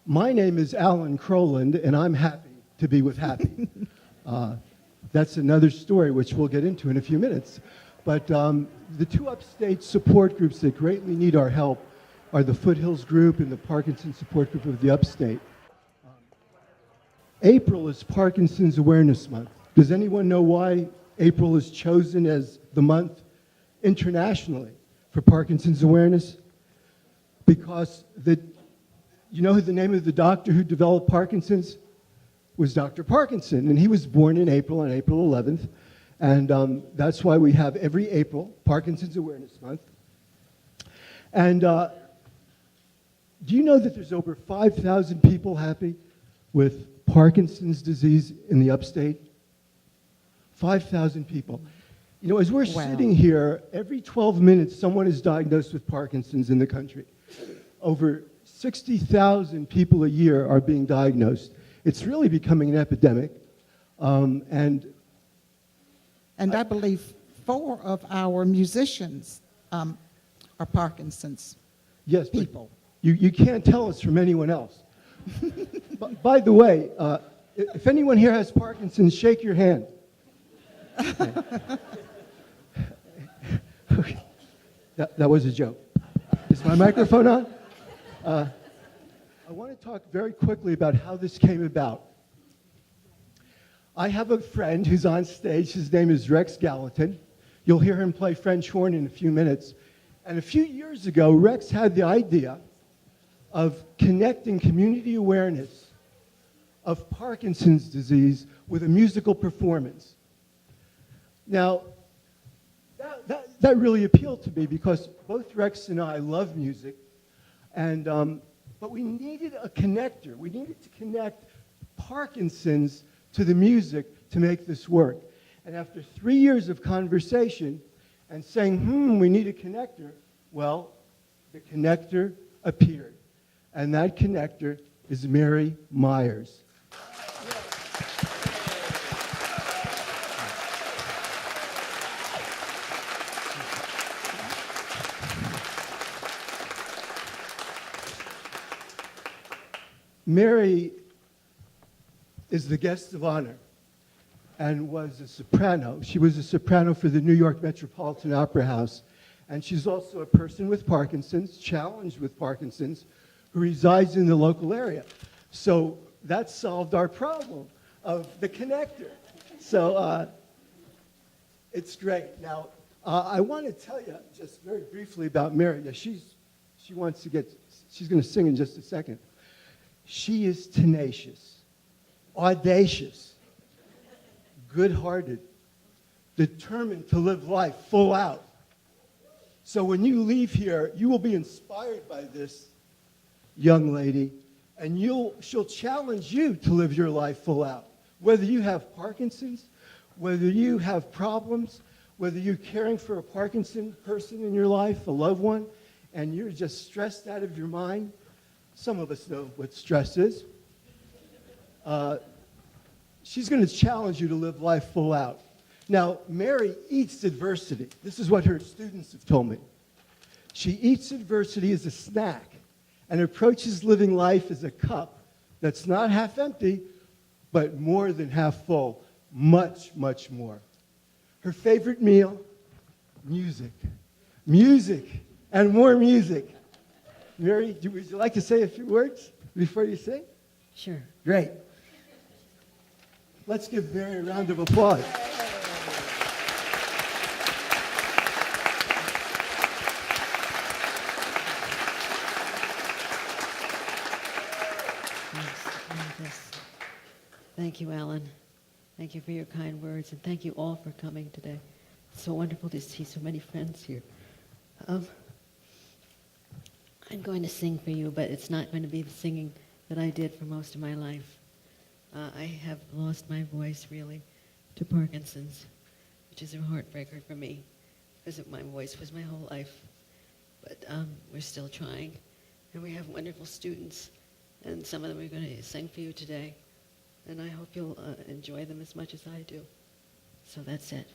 My name is Alan Croland, and I'm happy to be with Happy. That's another story, which we'll get into in a few minutes. But the two upstate support groups that greatly need our help are the Foothills Group and the Parkinson Support Group of the Upstate. April is Parkinson's Awareness Month. Does anyone know why April is chosen as the month internationally for Parkinson's awareness? Because you know who the name of the doctor who developed Parkinson's? Was Dr. Parkinson, and he was born in April, on April 11th, and that's why we have every April Parkinson's Awareness Month. And do you know that there's over 5,000 people happy with Parkinson's disease in the upstate? 5,000 people. You know, as we're sitting here, every 12 minutes someone is diagnosed with Parkinson's in the country. Over 60,000 people a year are being diagnosed. It's really becoming an epidemic. And I believe 4 of our musicians are Parkinson's people. You can't tell us from anyone else. By the way, if anyone here has Parkinson's, shake your hand. Okay. That was a joke. Is my microphone on? I want to talk very quickly about how this came about. I have a friend who's on stage. His name is Rex Gallatin. You'll hear him play French horn in a few minutes. And a few years ago, Rex had the idea of connecting community awareness of Parkinson's disease with a musical performance. Now, that really appealed to me because both Rex and I love music, and but we needed a connector. We needed to connect Parkinson's to the music to make this work. And after 3 years of conversation and saying, we need a connector, well, the connector appeared. And that connector is Mary Meyers. Mary is the guest of honor and was a soprano. She was a soprano for the New York Metropolitan Opera House. And she's also a person with Parkinson's, challenged with Parkinson's, who resides in the local area. So that solved our problem of the connector. So it's great. Now, I want to tell you just very briefly about Mary. Now, she's going to sing in just a second. She is tenacious, audacious, good-hearted, determined to live life full out. So when you leave here, you will be inspired by this young lady, and she'll challenge you to live your life full out. Whether you have Parkinson's, whether you have problems, whether you're caring for a Parkinson person in your life, a loved one, and you're just stressed out of your mind. Some of us know what stress is. She's going to challenge you to live life full out. Now, Mary eats adversity. This is what her students have told me. She eats adversity as a snack and approaches living life as a cup that's not half empty, but more than half full. Much, much more. Her favorite meal? Music. Music and more music. Mary, would you like to say a few words before you sing? Sure. Great. Let's give Mary a round of applause. Thank you, Alan. Thank you for your kind words, and thank you all for coming today. It's so wonderful to see so many friends here. I'm going to sing for you, but it's not going to be the singing that I did for most of my life. I have lost my voice, really, to Parkinson's, which is a heartbreaker for me, because my voice was my whole life. But we're still trying, and we have wonderful students, and some of them are going to sing for you today, and I hope you'll enjoy them as much as I do. So that's it.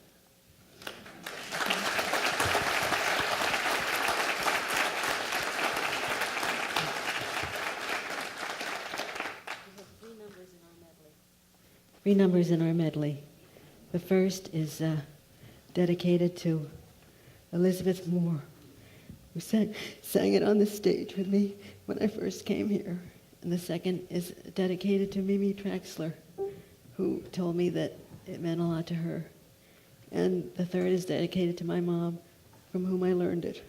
three numbers in our medley. The first is dedicated to Elizabeth Moore, who sang it on the stage with me when I first came here. And the second is dedicated to Mimi Traxler, who told me that it meant a lot to her. And the third is dedicated to my mom, from whom I learned it.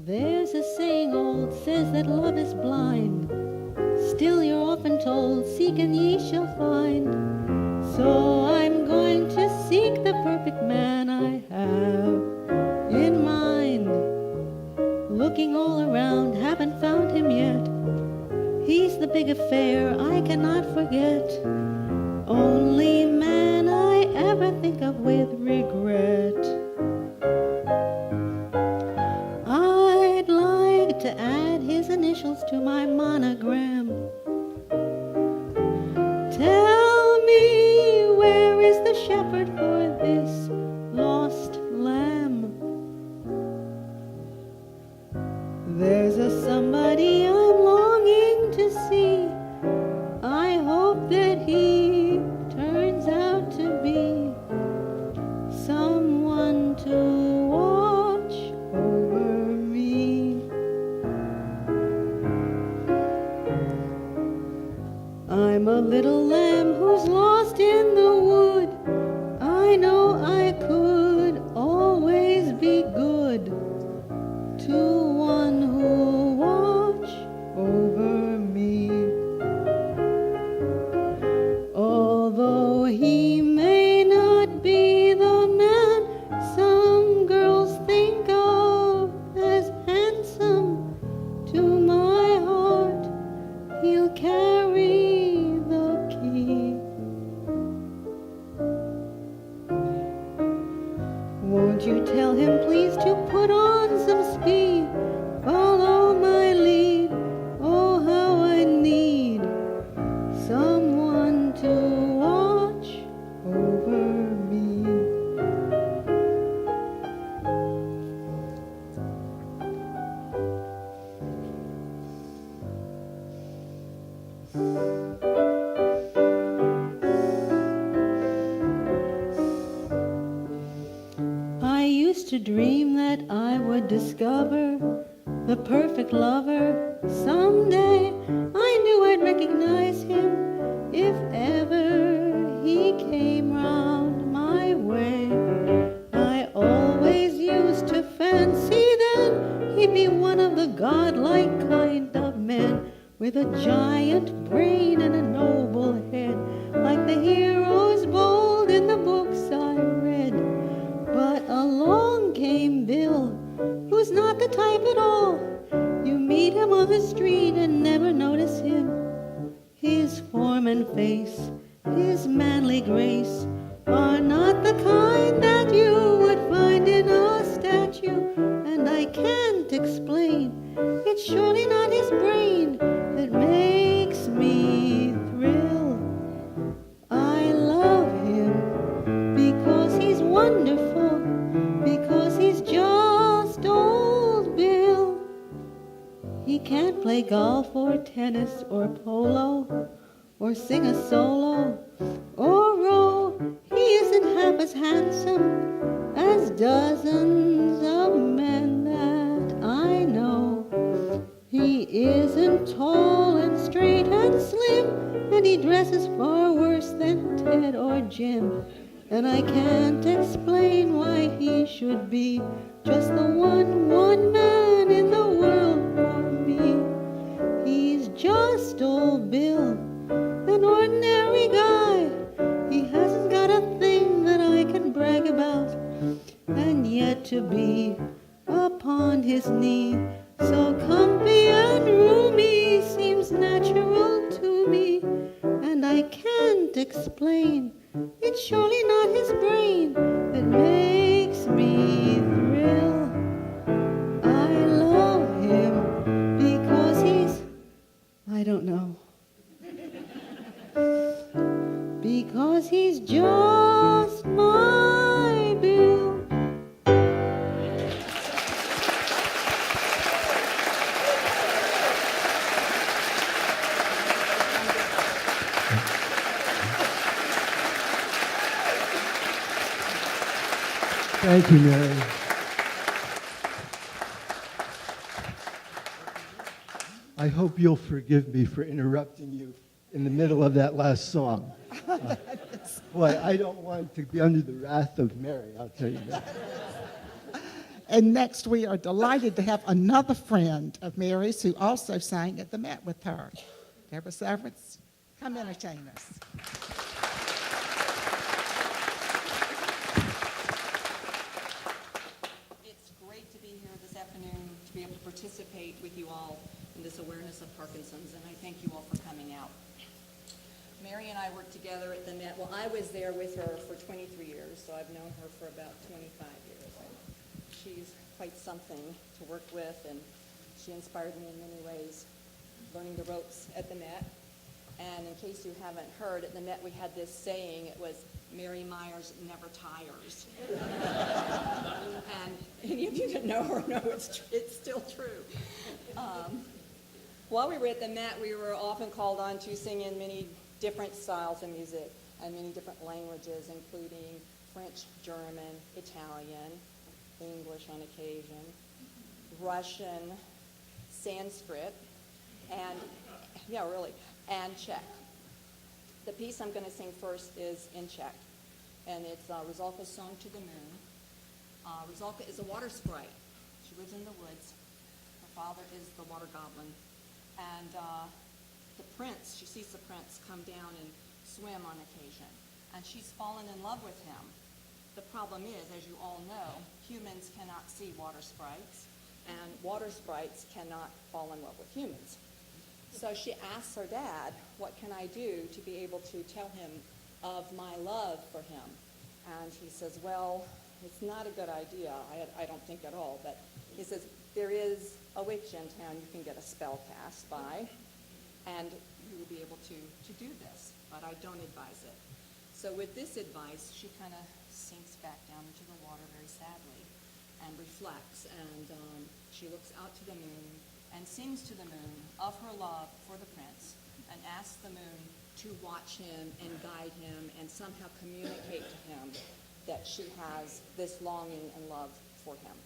There's a saying old says that love is blind. Still you're often told, seek and ye shall find. So I'm going to seek the perfect man I have in mind. Looking all around, haven't found him yet. He's the big affair I cannot forget. Only man I ever think of with regret. I'd like to add his initials to my monogram. Tell me, where is the shepherd for this lost lamb? There's a somebody I'm longing to see. I hope that he turns out to be someone to watch over me. I'm a little lamb who's lost in the wood. I know I could always be good to one who watch over me. Although he may not be the man some girls think of as handsome, to my heart he'll carry the key. Won't you tell him please to put on some speed, follow my lead? Oh, how I need someone to watch over me. I used to dream that I would discover the perfect lover someday. I knew I'd recognize him if ever he came round my way. I always used to fancy then he'd be one of the godlike kind of men, with a giant brain and a noble head, like the heroes bold in the books I read. But along came Bill, who's not the type at all. You meet him on the street and never notice him. His form and face, his manly grace, are not the kind that you would find in a statue. And I can't explain, it's surely not his brain that makes me thrill. I love him because he's wonderful, because he's just old Bill. He can't play golf or tennis or polo, or sing a solo, or row. He isn't half as handsome as dozens of men that I know. He isn't tall and straight and slim, and he dresses far worse than Ted or Jim. And I can't explain why he should be just the one man in the world for me. He's just old Bill, an ordinary guy. He hasn't got a thing that I can brag about, and yet to be upon his knee, so comfy and roomy, seems natural to me. And I can't explain, it's surely not his brain that makes me thrill. I love him because he's, I Thank you, Mary. I hope you'll forgive me for interrupting you in the middle of that last song. Boy, I don't want to be under the wrath of Mary, I'll tell you that. And next, we are delighted to have another friend of Mary's who also sang at the Met with her. Deborah Severance, come entertain us. It's great to be here this afternoon to be able to participate with you all in this awareness of Parkinson's, and I thank you all for coming out. Mary and I worked together at the Met. Well, I was there with her for 23 years, so I've known her for about 25 years. She's quite something to work with, and she inspired me in many ways, learning the ropes at the Met. And in case you haven't heard, at the Met we had this saying, it was, Mary Meyers never tires. And any of you that know her know it's still true. While we were at the Met, we were often called on to sing in many different styles of music and many different languages, including French, German, Italian, English on occasion, Russian, Sanskrit, and, yeah, really, and Czech. The piece I'm going to sing first is in Czech, and it's Rizalka's Song to the Moon. Rizalka is a water sprite. She lives in the woods. Her father is the water goblin. And the prince, she sees the prince come down and swim on occasion, and she's fallen in love with him. The problem is, as you all know, humans cannot see water sprites, and water sprites cannot fall in love with humans. So she asks her dad, what can I do to be able to tell him of my love for him? And he says, well, it's not a good idea, I don't think at all, but he says, there is a witch in town you can get a spell cast by, and you will be able to do this, but I don't advise it. So with this advice, she kind of sinks back down into the water very sadly and reflects, and she looks out to the moon and sings to the moon of her love for the prince, and asks the moon to watch him and guide him and somehow communicate to him that she has this longing and love for him.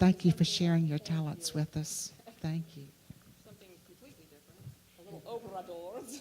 Thank you for sharing your talents with us. Thank you. Something completely different, a little overadores.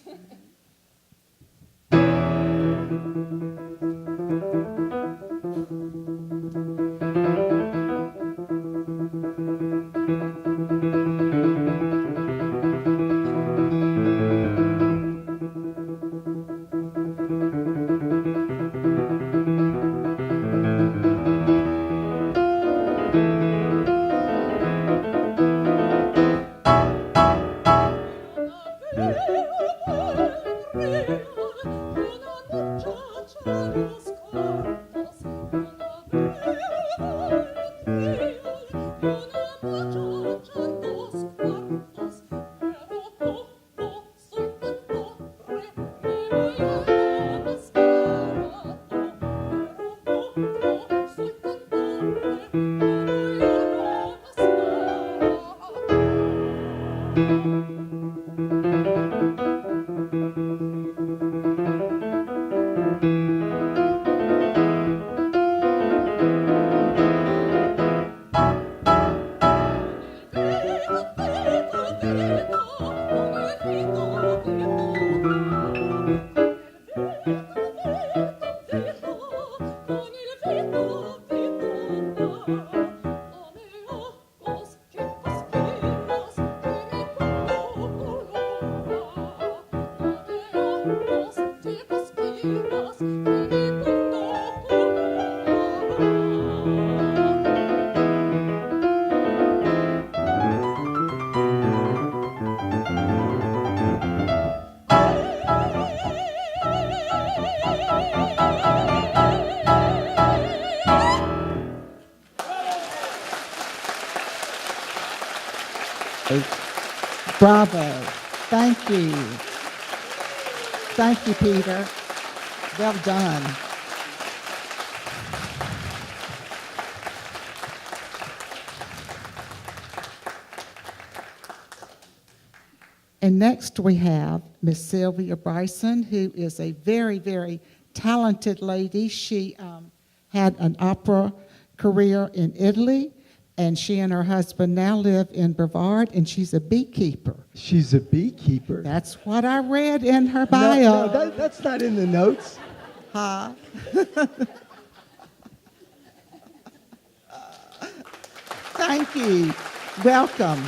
Bravo. Thank you. Thank you, Peter. Well done. And next we have Miss Sylvia Bryson, who is a very, very talented lady. She had an opera career in Italy, and she and her husband now live in Brevard, and she's a beekeeper. She's a beekeeper. That's what I read in her bio. No, that's not in the notes. Huh? Thank you. Welcome.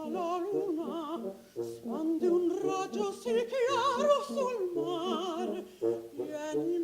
La luna spande un raggio sì chiaro sul mar, vieni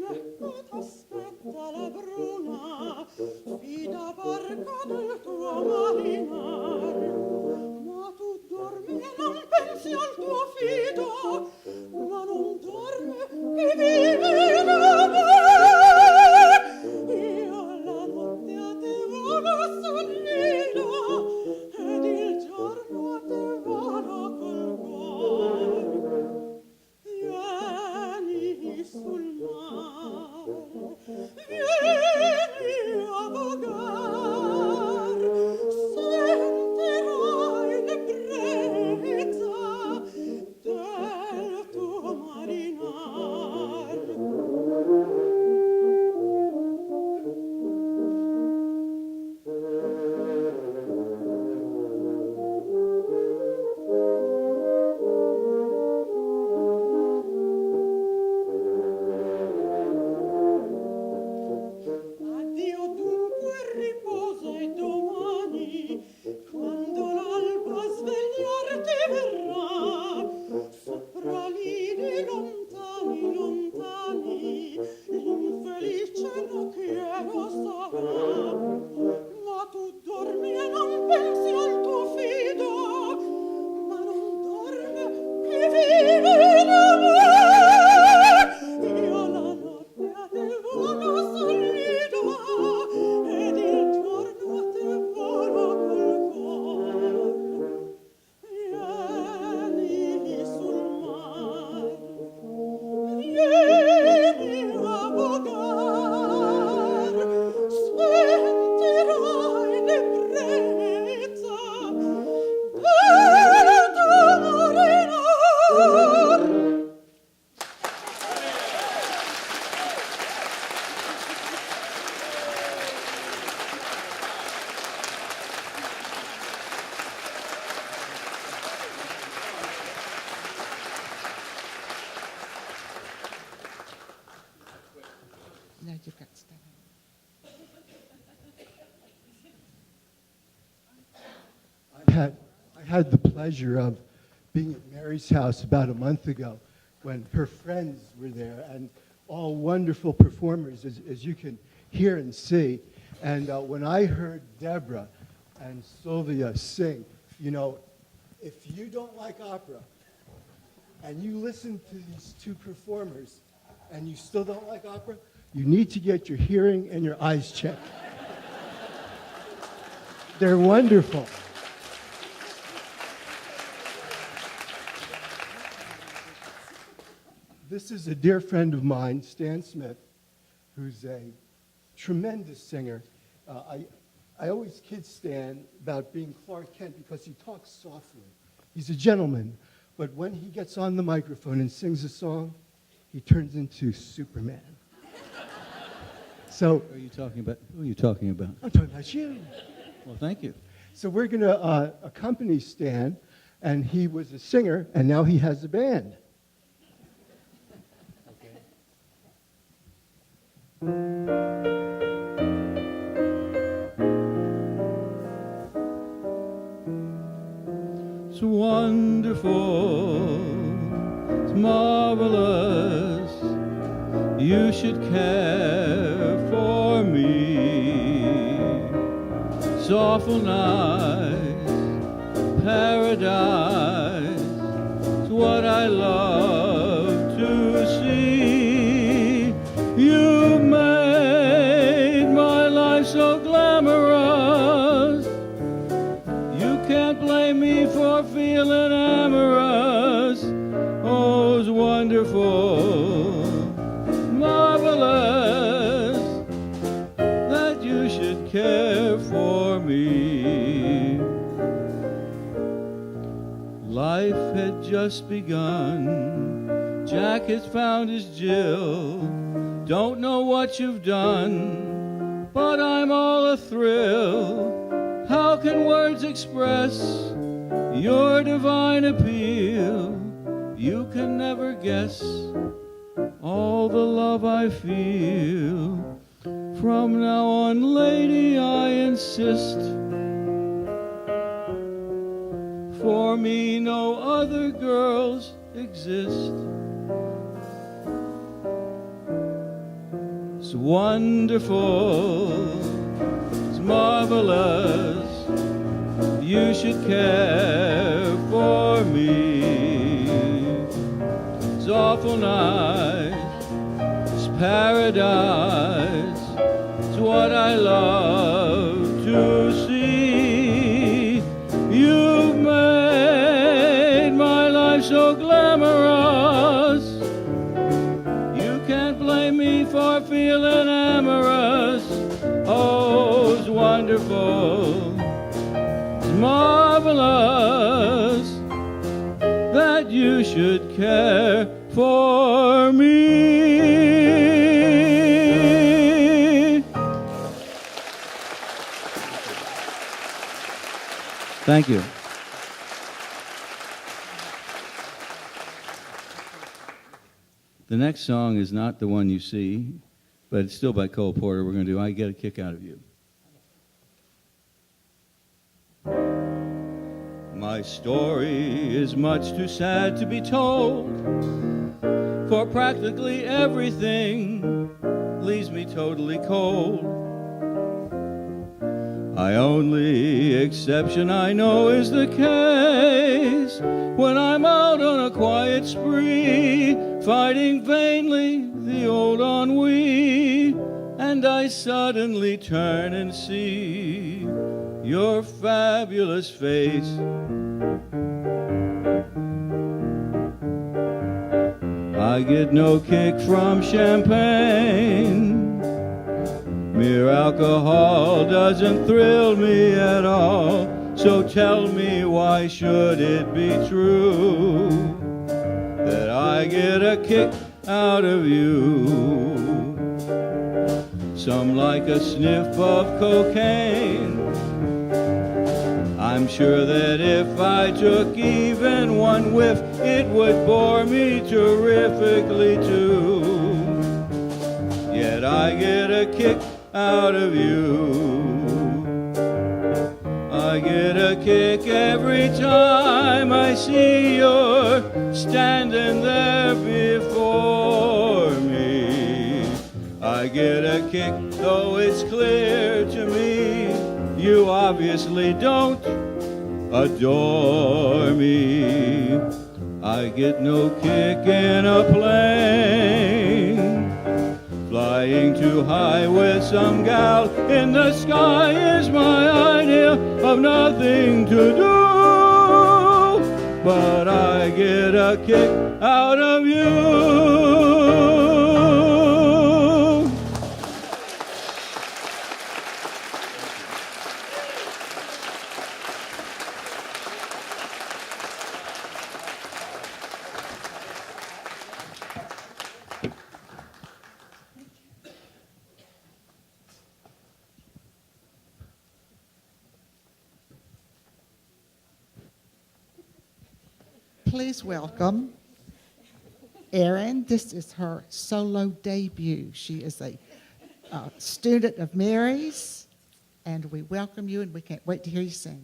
No, you've got to stay. I had the pleasure of being at Mary's house about a month ago when her friends were there, and all wonderful performers, as you can hear and see. And when I heard Deborah and Sylvia sing, you know, if you don't like opera and you listen to these two performers and you still don't like opera, you need to get your hearing and your eyes checked. They're wonderful. This is a dear friend of mine, Stan Smith, who's a tremendous singer. I always kid Stan about being Clark Kent because he talks softly. He's a gentleman, but when he gets on the microphone and sings a song, he turns into Superman. So, Who are you talking about? Who are you talking about? I'm talking about you. Well, thank you. So we're going to accompany Stan, and he was a singer, and now he has a band. It's wonderful, it's marvelous, you should care for me. It's awful nice, paradise, it's what I love to see. You made my life so glamorous, you can't blame me for feeling amorous. Oh, it's wonderful, marvelous, that you should care for me. Life had just begun, Jack has found his Jill. Don't know what you've done, but I'm all a thrill. How can words express your divine appeal? You can never guess all the love I feel. From now on, lady, I insist. For me, no other girls exist. It's wonderful, it's marvelous, you should care for me. It's awful nice, it's paradise, it's what I love to see. You've made my life so glamorous, you can't blame me for feeling amorous. Oh, it's wonderful, it's marvelous, that you should care for me. Thank you. The next song is not the one you see, but it's still by Cole Porter. We're going to do I Get a Kick Out of You. My story is much too sad to be told, for practically everything leaves me totally cold. My only exception I know is the case when I'm out on a quiet spree, fighting vainly the old ennui, and I suddenly turn and see your fabulous face. I get no kick from champagne. Mere alcohol doesn't thrill me at all. So tell me, why should it be true that I get a kick out of you? Some like a sniff of cocaine. I'm sure that if I took even one whiff, it would bore me terrifically too. Yet that I get a kick out of you. I get a kick every time I see you're standing there before me. I get a kick, though it's clear to me you obviously don't adore me. I get no kick in a plane, flying too high with some gal in the sky is my idea of nothing to do. But I get a kick out of you. Please welcome Erin. This is her solo debut. She is a student of Meyers, and we welcome you, and we can't wait to hear you sing.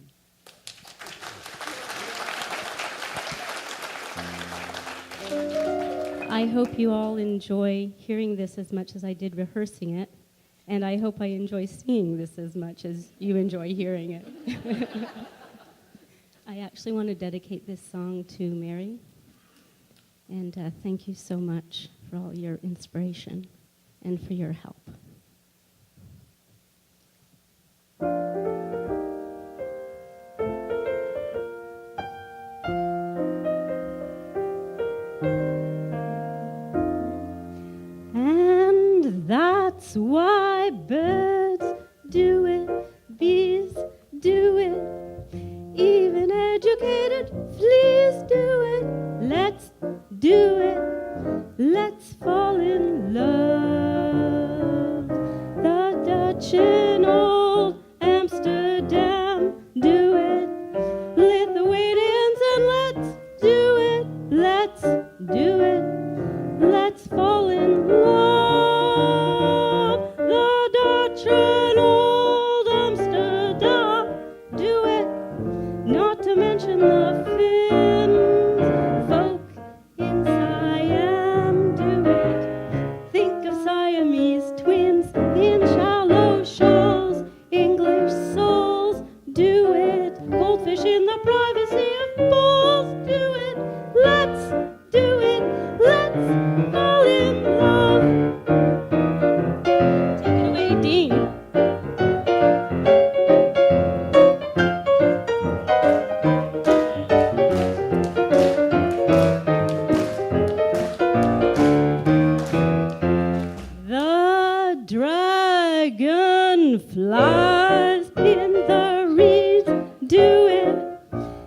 I hope you all enjoy hearing this as much as I did rehearsing it, and I hope I enjoy singing this as much as you enjoy hearing it. I actually want to dedicate this song to Mary, and thank you so much for all your inspiration and for your help. And that's why birds do it, bees do it, even educated fleas do it. Let's do it. Let's fall in love. The Dutch in old Amsterdam do it. Lithuanians, and let's do it. Let's do it. Let's fall in love. The Dutch in old Amsterdam do it. Not to mention the Finns, folk in Siam do it. Think of Siamese twins in shallow shoals. English souls do it. Goldfish in the privacy of bowls do it. Let's do it. Let's fall in love. Take it away, Dean. The dragon flies in the reeds, do it.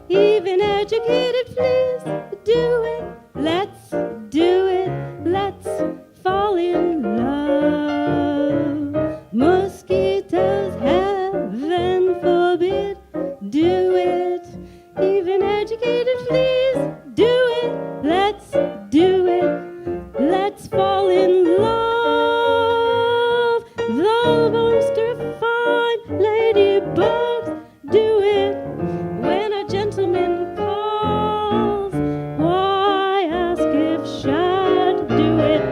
Even educated fleas, do it. Let's do it. Let's fall in love. Mosquitoes, heaven forbid, do it. Even educated fleas, do it. Let's do it. Let's fall in love. The monster fine ladybugs do it. When a gentleman calls, why ask if shad do it?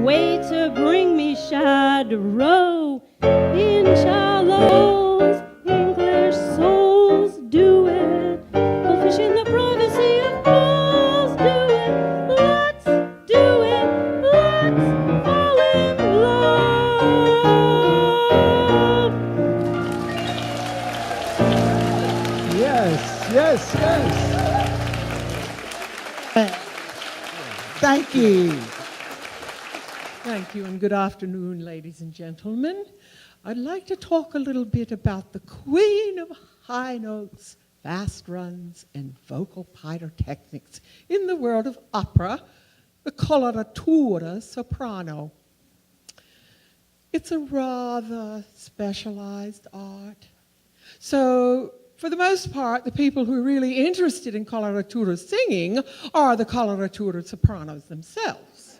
Waiter, bring me shad roe in shallows. English souls do it. Goldfish in the privacy of bowls do it. Let's do it. Let's fall in love. Yes, yes, yes. Thank you. Thank you, and good afternoon, ladies and gentlemen. I'd like to talk a little bit about the queen of high notes, fast runs, and vocal pyrotechnics in the world of opera, the coloratura soprano. It's a rather specialized art. So, for the most part, the people who are really interested in coloratura singing are the coloratura sopranos themselves.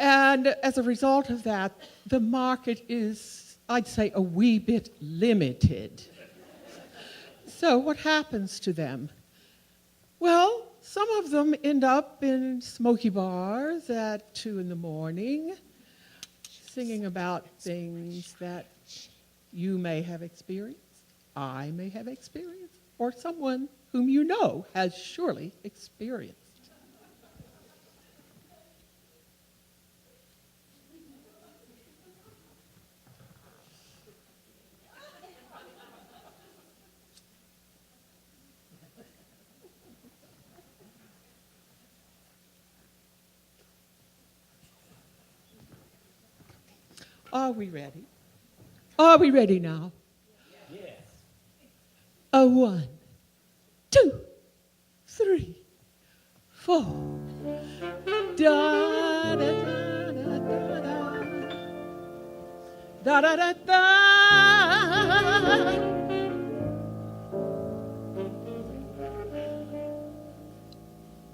And as a result of that, the market is, I'd say, a wee bit limited. So what happens to them? Well, some of them end up in smoky bars at 2 in the morning, singing about things that you may have experienced, I may have experienced, or someone whom you know has surely experienced. Are we ready? Are we ready now? Yes. A 1, 2, 3, 4. Da da da da da da da da da.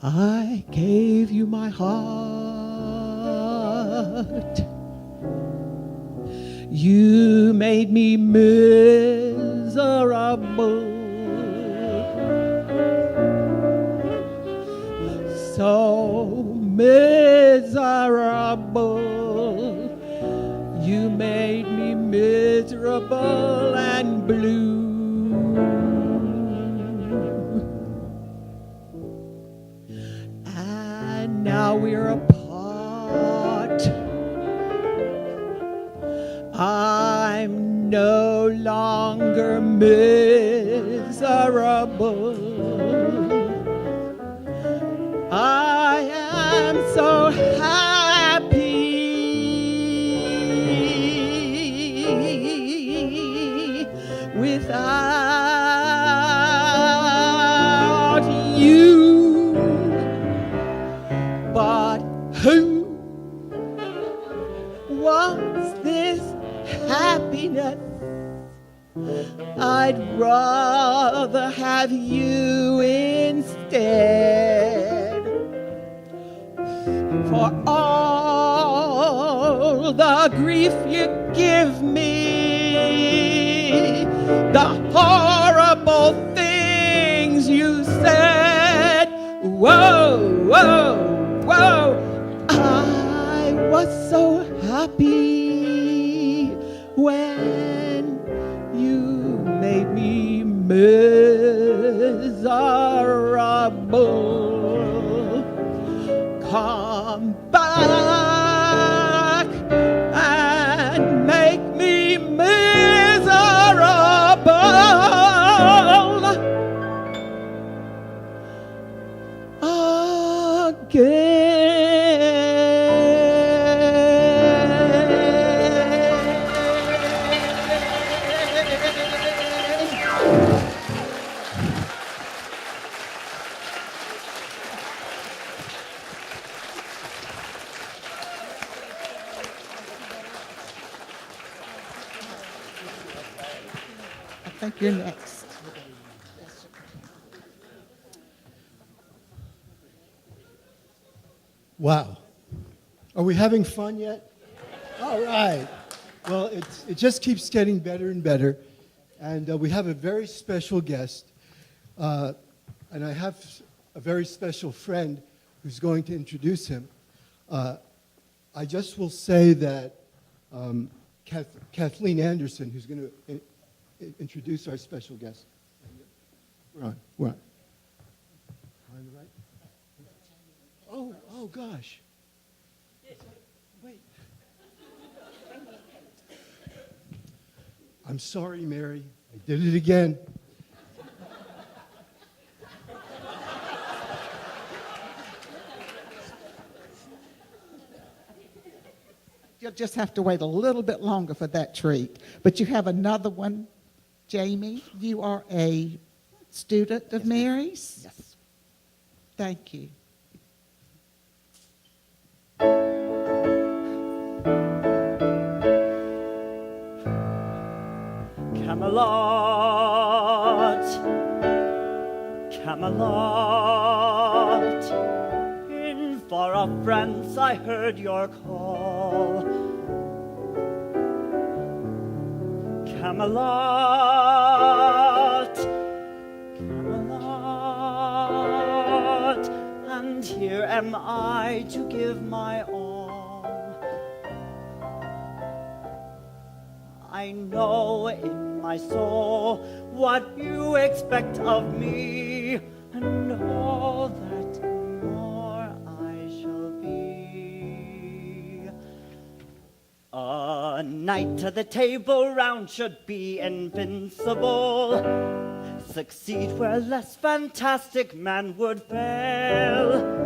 I gave you my heart. You made me miserable, so miserable. You made me miserable and blue. And now we're apart. I'm no longer miserable. I am so happy without you. But who wants this happiness? I'd rather have you instead. For all the grief you give me, the horrible things you said. Whoa, whoa, whoa. I was so happy when you made me miserable. Come back and make me miserable again. I think you're next. Wow. Are we having fun yet? All right. Well, it just keeps getting better and better. And we have a very special guest. And I have a very special friend who's going to introduce him. I just will say that Kathleen Anderson, who's going to introduce our special guest. We're on. We're on. On the right? Oh gosh. Wait. I'm sorry, Mary. I did it again. You'll just have to wait a little bit longer for that treat. But you have another one, Jamie. You are a student of Mary's? Yes. Thank you. Camelot, Camelot, in far of friends, I heard your call. Camelot, Camelot, and here am I to give my all. I know in my soul what you expect of me, and all that and more I shall be. A knight of the Table Round should be invincible, succeed where less fantastic man would fail.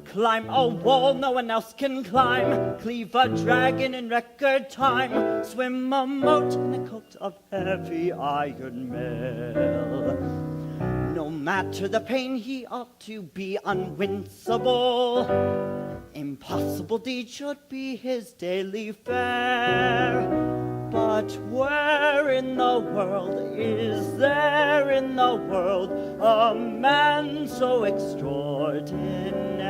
Climb a wall no one else can climb, cleave a dragon in record time, swim a moat in a coat of heavy iron mail. No matter the pain, he ought to be unwincible. Impossible deed should be his daily fare. But where in the world is there in the world a man so extraordinaire?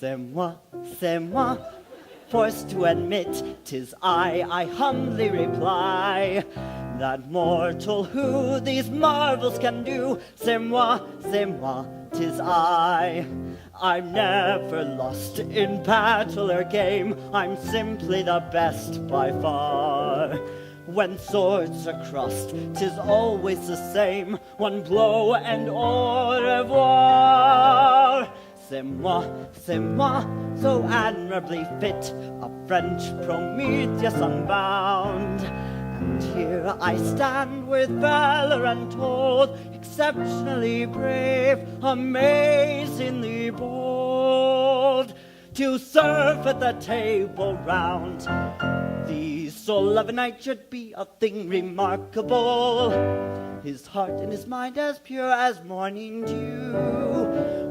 C'est moi, forced to admit 'tis I humbly reply, that mortal who these marvels can do, c'est moi, 'tis I. I'm never lost in battle or game, I'm simply the best by far. When swords are crossed, 'tis always the same, one blow and au revoir. C'est moi, so admirably fit, a French Prometheus unbound. And here I stand with valor untold, exceptionally brave, amazingly bold, to serve at the Table Round. The soul of a knight should be a thing remarkable, his heart and his mind as pure as morning dew,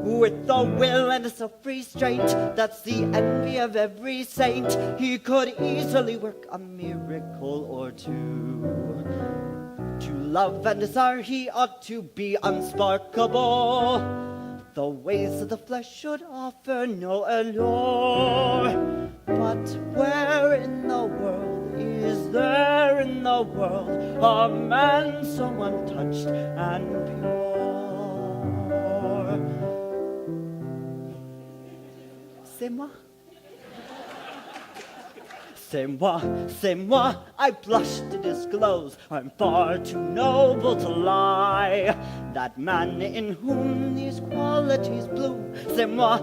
with a will and a self-restraint that's the envy of every saint. He could easily work a miracle or two. To love and desire he ought to be unsparkable, the ways of the flesh should offer no allure. But where in the world is there in the world a man so untouched and pure? C'est moi. C'est moi, I blush to disclose, I'm far too noble to lie. That man in whom these qualities bloom, c'est moi,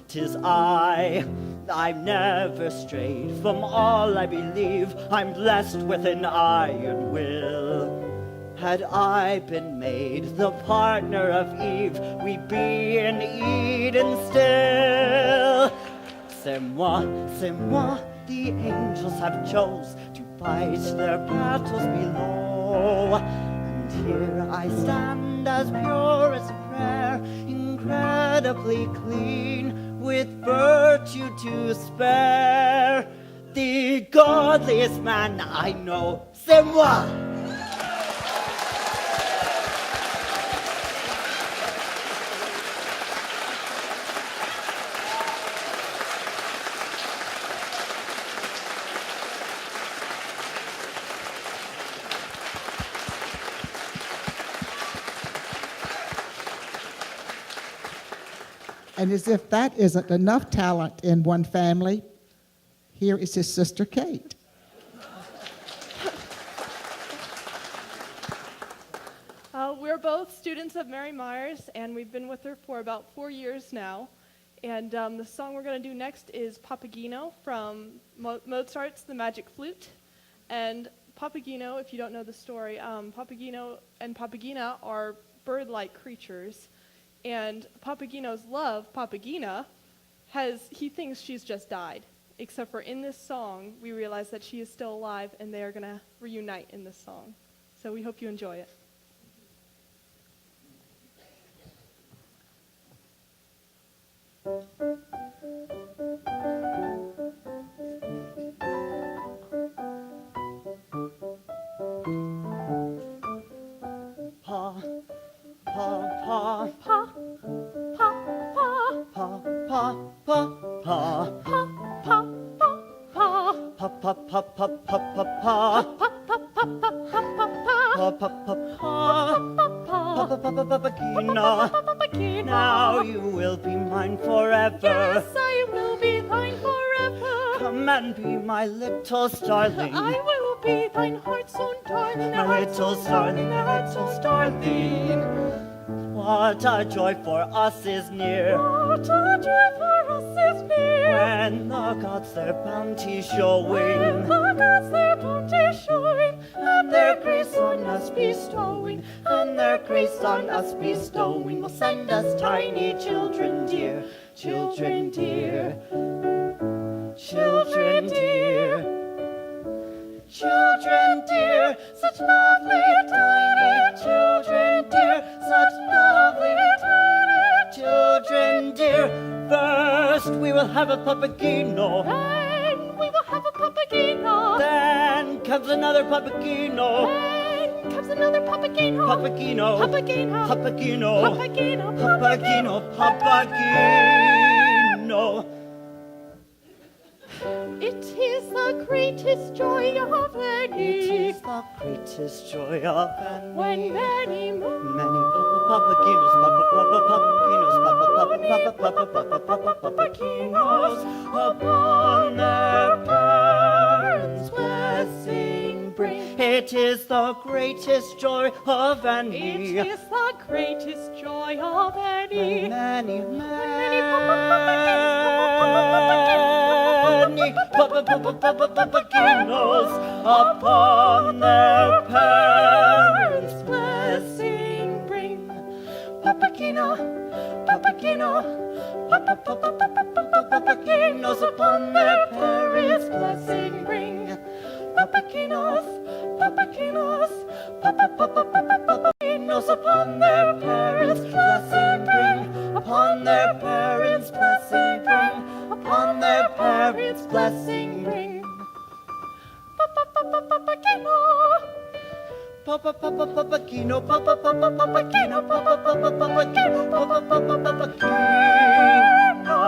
'tis I. I've never strayed from all I believe, I'm blessed with an iron will. Had I been made the partner of Eve, we'd be in Eden still. C'est moi, the angels have chose to fight their battles below. And here I stand as pure as a prayer, incredibly clean, with virtue to spare. The godliest man I know, c'est moi. And as if that isn't enough talent in one family, here is his sister Kate. We're both students of Mary Meyers, and we've been with her for about 4 years now. And the song we're going to do next is Papageno from Mozart's The Magic Flute. And Papageno, if you don't know the story, Papageno and Papagena are bird-like creatures. And Papageno's love, Papagena, he thinks she's just died. Except for in this song, we realize that she is still alive, and they are going to reunite in this song. So we hope you enjoy it. pa, pa, pa, pa, pa, pa, pa, pa, pa, pa, pa, pa, pa, pa, pa, pa, pa, pa, Papagina. Now you will be mine forever. yes, I will be thine forever. Come and be my little starling. I will be thine heart's own darling, My little starling, my little starling. What a joy for us is near. What a joy for us is near. When the gods their bounty When showing, the gods their bounty showing, and their grace on us bestowing, and their grace on us bestowing, will send us tiny children dear, children dear, children dear, children dear, such lovely tiny children dear, such lovely tiny children dear. First we will have a papagino, then we will have a papagino. then comes another papagino. Then comes another papagino. Papagino, Papagino. papagino, Papagino. papagino, papagino. It is the greatest joy of It any is the greatest joy of any. when many Many papaginos, papaginos upon their parents' blessing bring. It is the greatest joy of any. It is the greatest joy of any. Many, Many papaginos upon their parents' blessing bring. Papagino, papagino, papaginos upon their parents' blessing bring. Papaginos, papaginos, papaginos upon their parents' blessing bring. Upon their parents' blessing bring. Upon their parents' blessing bring. Papagino. Papa papa papagino, papa papa papagino, papa papa papagino, papa papa papagino.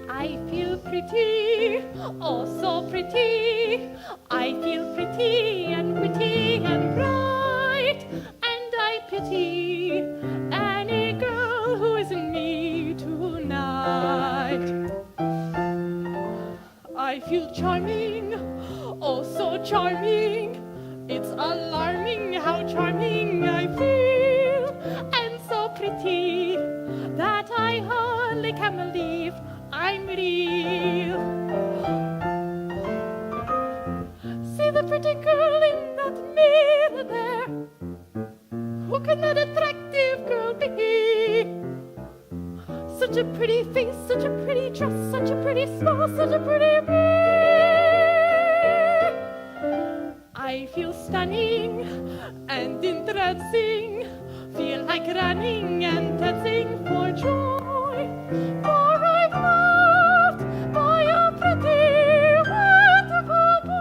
I feel pretty, oh so pretty. I feel pretty and bright, and I pity any girl who isn't me tonight. I feel charming, oh so charming. It's alarming how charming I feel, and so pretty that I hardly can believe I'm real. See the pretty girl in that mirror there. Who can that attractive girl be? Such a pretty face, such a pretty dress, such a pretty smile, such a pretty me. I feel stunning and entrancing, feel like running and dancing for joy, for I've loved by a pretty wonderful boy.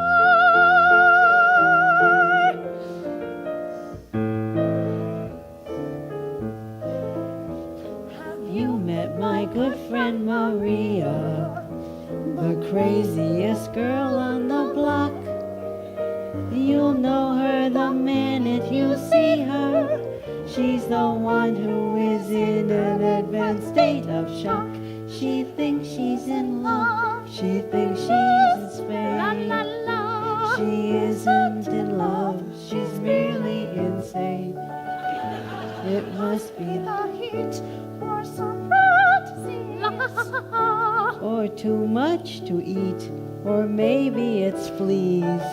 Have you met my good friend Maria, the craziest girl on the block? You'll know her the minute you see her. She's the one who is in an advanced state of shock. She thinks she's in love. She thinks she's in space. La la la. She isn't in love. She's merely insane. It must be the heat or some fantasies, or too much to eat, or maybe it's fleas.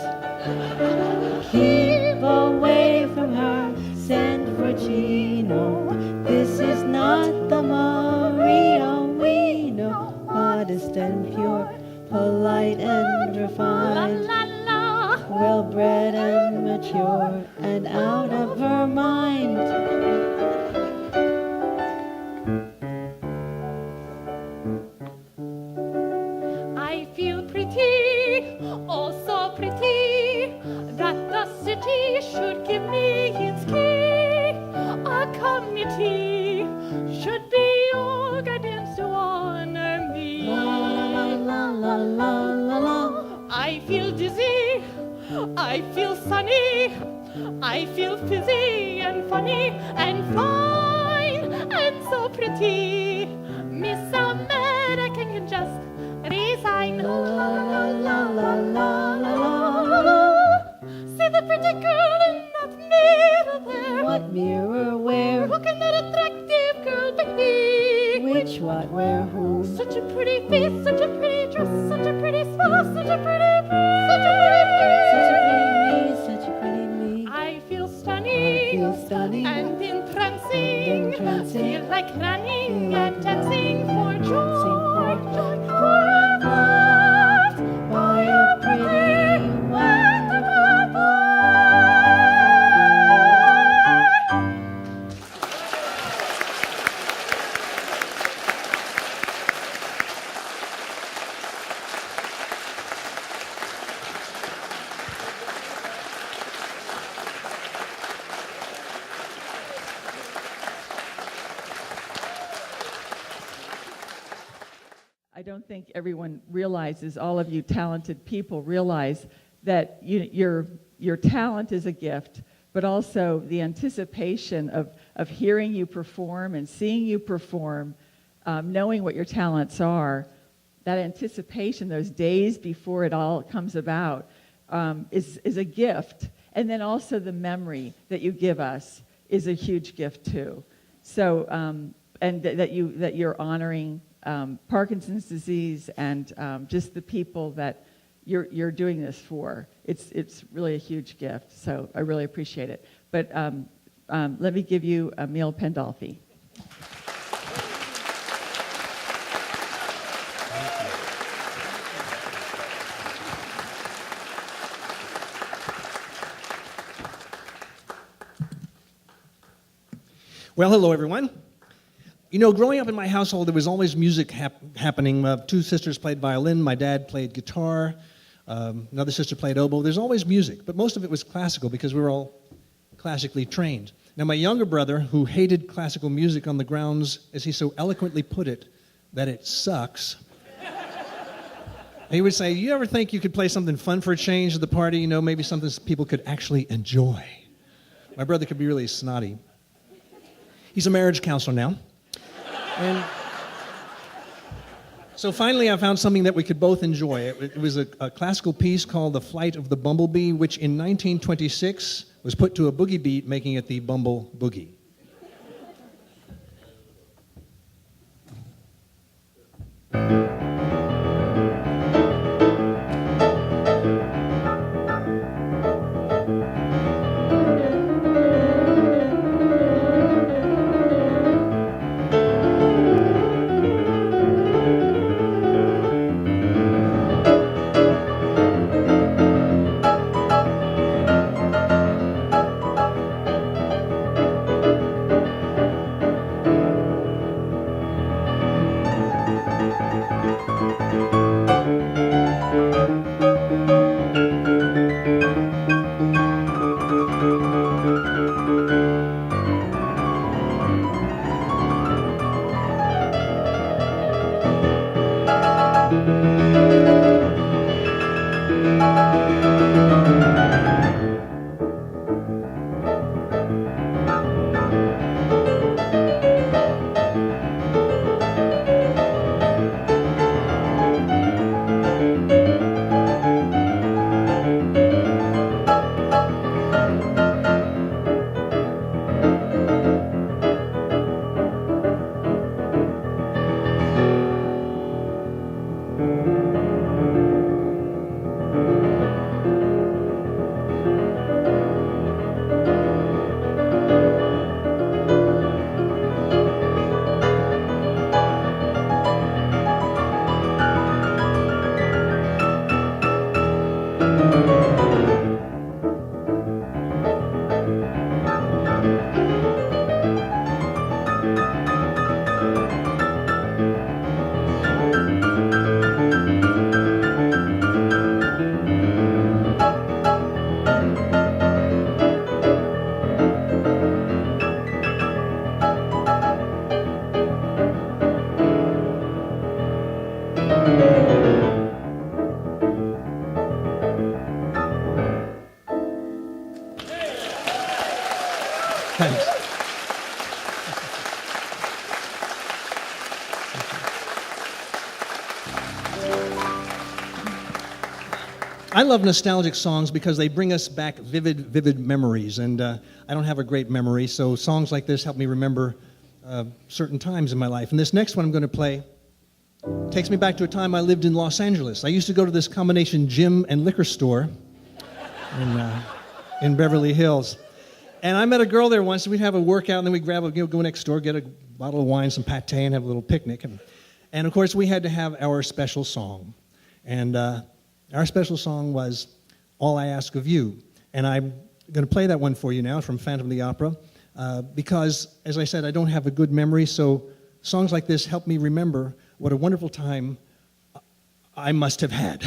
Keep away from her, send for Gino. This is not the Maria we know, modest and pure, polite and refined, well-bred and mature, and out of her mind. I feel pretty, oh so pretty, that the city should give me its key. A committee should be organized to honor me. La la la la la la. I feel dizzy, I feel sunny, I feel fizzy and funny and fine and so pretty. Miss America can just resign. La la la la la la la. See the pretty girl in that mirror there. What mirror where? Who can that attractive girl be? Which, what, where, who? Such a pretty face, such a pretty dress, such a pretty smile, such a pretty face, such a pretty face. Such a pretty me, such a pretty me. I feel stunning, I feel stunning and entrancing. entrancing. Feel like running and dancing for Dancing joy, for joy, for loved by a pretty, wonderful boy. I don't think everyone realizes, all of you talented people realize that your talent is a gift, but also the anticipation of hearing you perform and seeing you perform, knowing what your talents are, that anticipation, those days before it all comes about, is a gift. And then also the memory that you give us is a huge gift too. So, and that you're honoring Parkinson's disease and just the people that you're doing this for. It's really a huge gift, so I really appreciate it. But let me give you Emil Pandolfi. Well, hello, everyone. You know, growing up in my household, there was always music happening. Two sisters played violin. My dad played guitar. Another sister played oboe. There's always music, but most of it was classical because we were all classically trained. Now, my younger brother, who hated classical music on the grounds, as he so eloquently put it, that it sucks, he would say, you ever think you could play something fun for a change at the party? You know, maybe something people could actually enjoy. My brother could be really snotty. He's a marriage counselor now. And so finally I found something that we could both enjoy. It was a classical piece called The Flight of the Bumblebee, which in 1926 was put to a boogie beat, making it the Bumble Boogie. Thanks. I love nostalgic songs because they bring us back vivid memories, and I don't have a great memory, so songs like this help me remember certain times in my life. And this next one I'm going to play takes me back to a time I lived in Los Angeles. I used to go to this combination gym and liquor store in Beverly Hills. And I met a girl there once, and we'd have a workout, and then we'd go next door, get a bottle of wine, some pate, and have a little picnic. And of course, we had to have our special song. And our special song was All I Ask of You. And I'm going to play that one for you now from Phantom of the Opera because, as I said, I don't have a good memory, so songs like this help me remember what a wonderful time I must have had.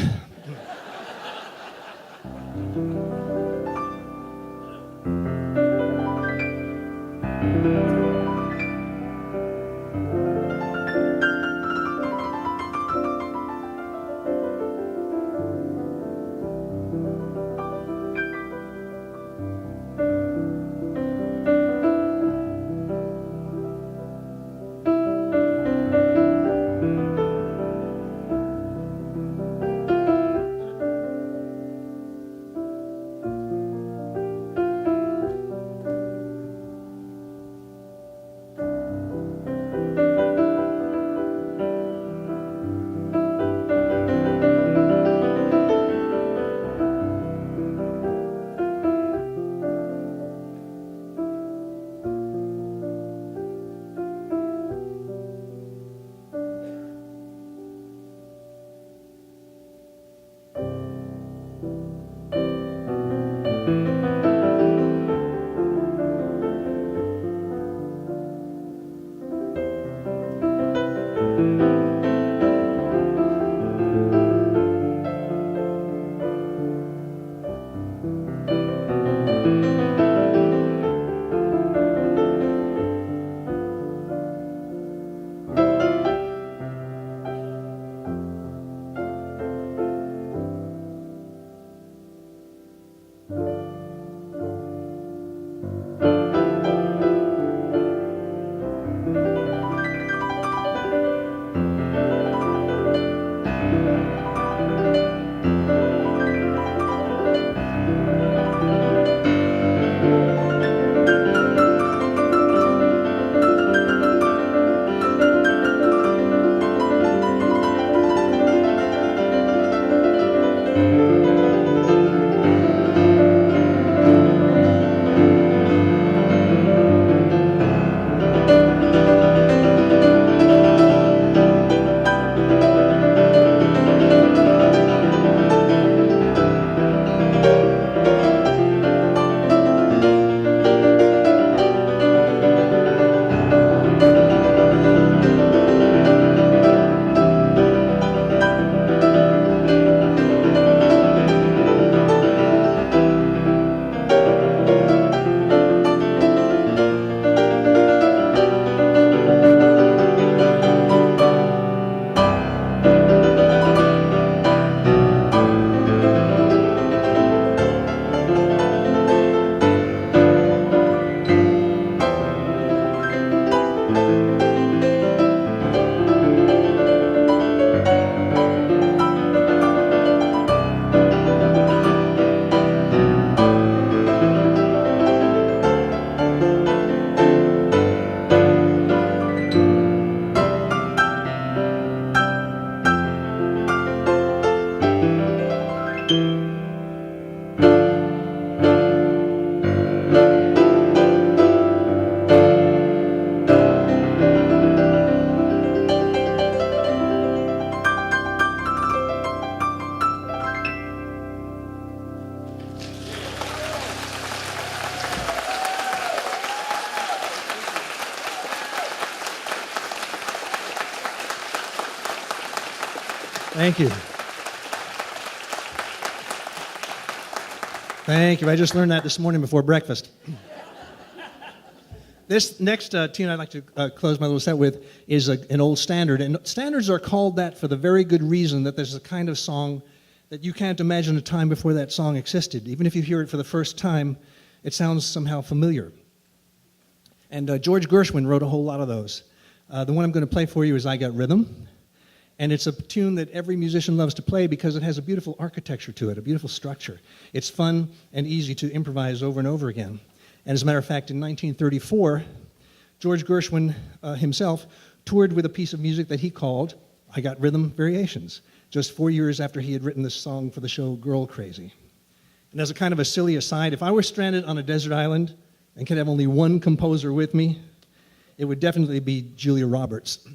Thank you. Thank you. I just learned that this morning before breakfast. This next tune I'd like to close my little set with is an old standard. And standards are called that for the very good reason that there's a kind of song that you can't imagine a time before that song existed. Even if you hear it for the first time, it sounds somehow familiar. And George Gershwin wrote a whole lot of those. The one I'm going to play for you is I Got Rhythm. And it's a tune that every musician loves to play because it has a beautiful architecture to it, a beautiful structure. It's fun and easy to improvise over and over again. And as a matter of fact, in 1934, George Gershwin himself toured with a piece of music that he called I Got Rhythm Variations, just 4 years after he had written this song for the show Girl Crazy. And as a kind of a silly aside, if I were stranded on a desert island and could have only one composer with me, it would definitely be Julia Roberts.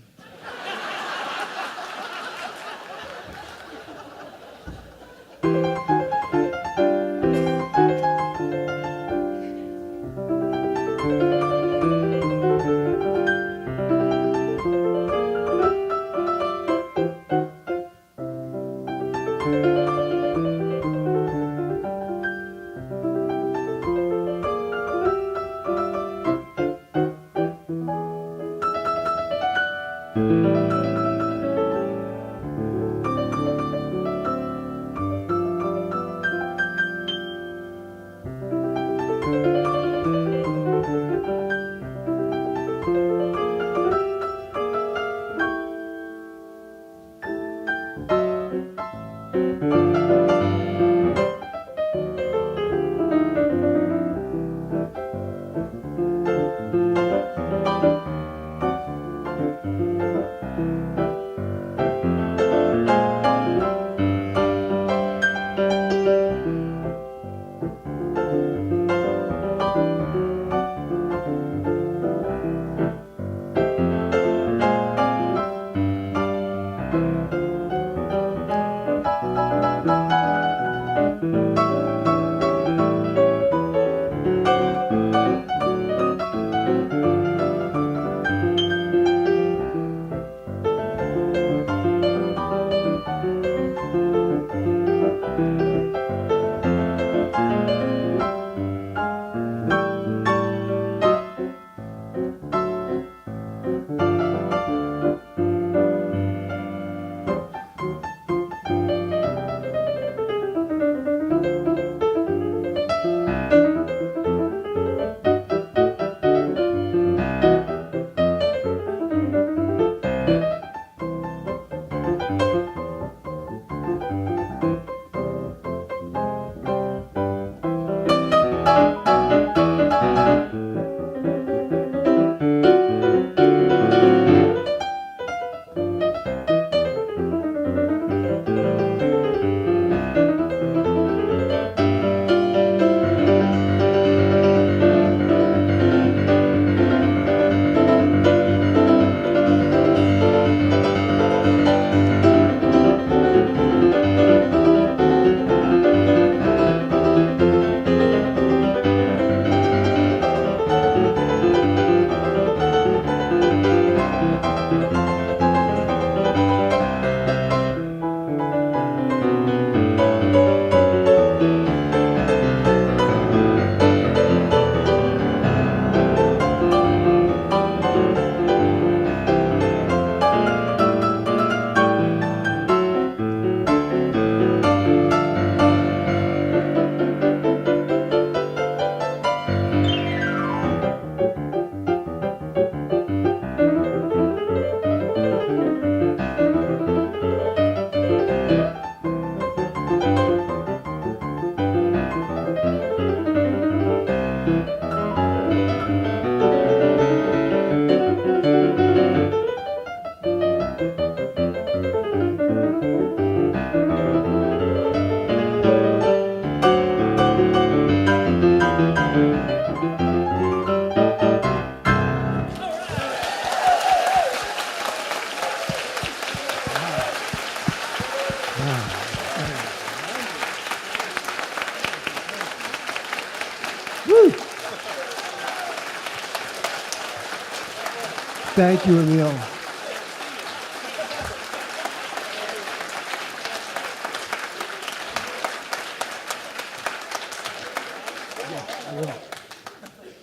Thank you, Emil.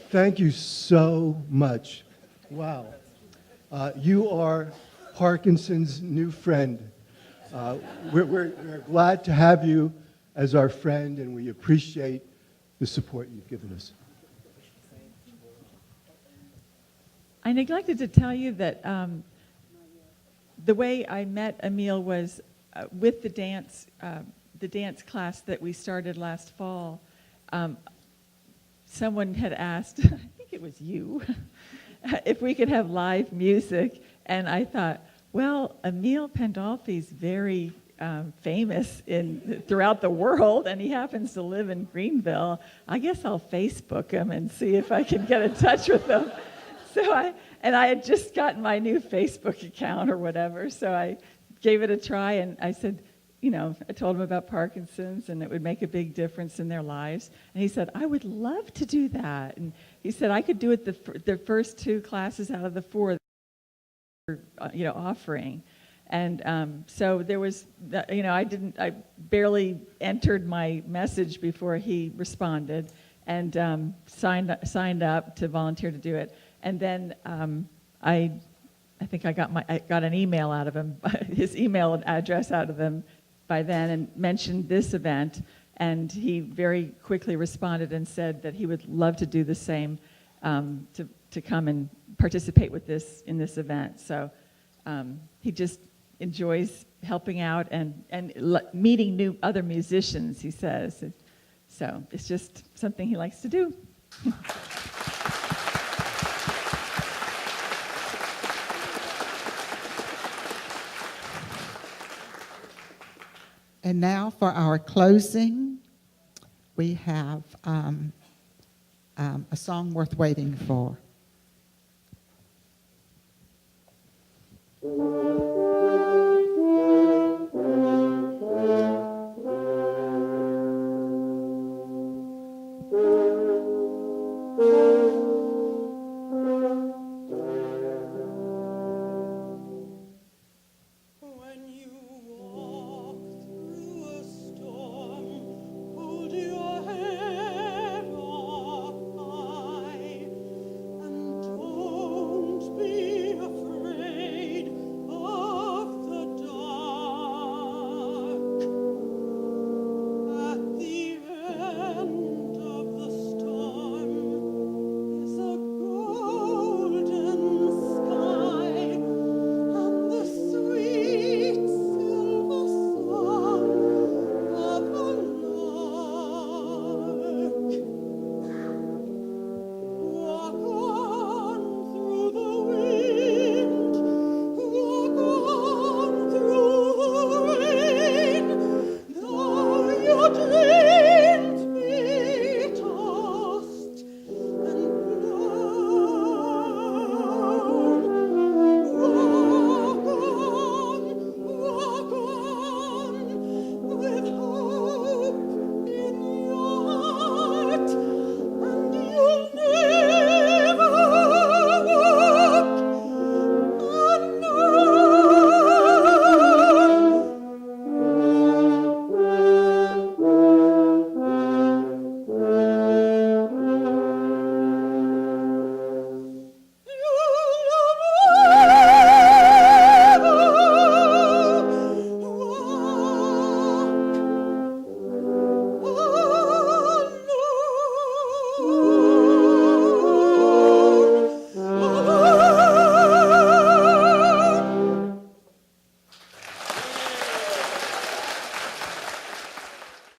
Thank you so much. Wow. You are Parkinson's new friend. We're glad to have you as our friend, and we appreciate the support you've given us. I neglected to tell you that the way I met Emil was with the dance class that we started last fall. Someone had asked, I think it was you, if we could have live music, and I thought, well, Emil Pandolfi's very famous throughout the world, and he happens to live in Greenville. I guess I'll Facebook him and see if I can get in touch with him. I had just gotten my new Facebook account or whatever, so I gave it a try, and I said, I told him about Parkinson's, and it would make a big difference in their lives. And he said, I would love to do that. And he said I could do it the first 2 classes out of the 4 that we're, offering. And so there was, I barely entered my message before he responded and signed up to volunteer to do it. And then I think I got an email out of him, his email address out of him by then, and mentioned this event, and he very quickly responded and said that he would love to do the same, to come and participate in this event. So he just enjoys helping out and meeting other musicians, he says. So it's just something he likes to do. And now for our closing, we have a song worth waiting for.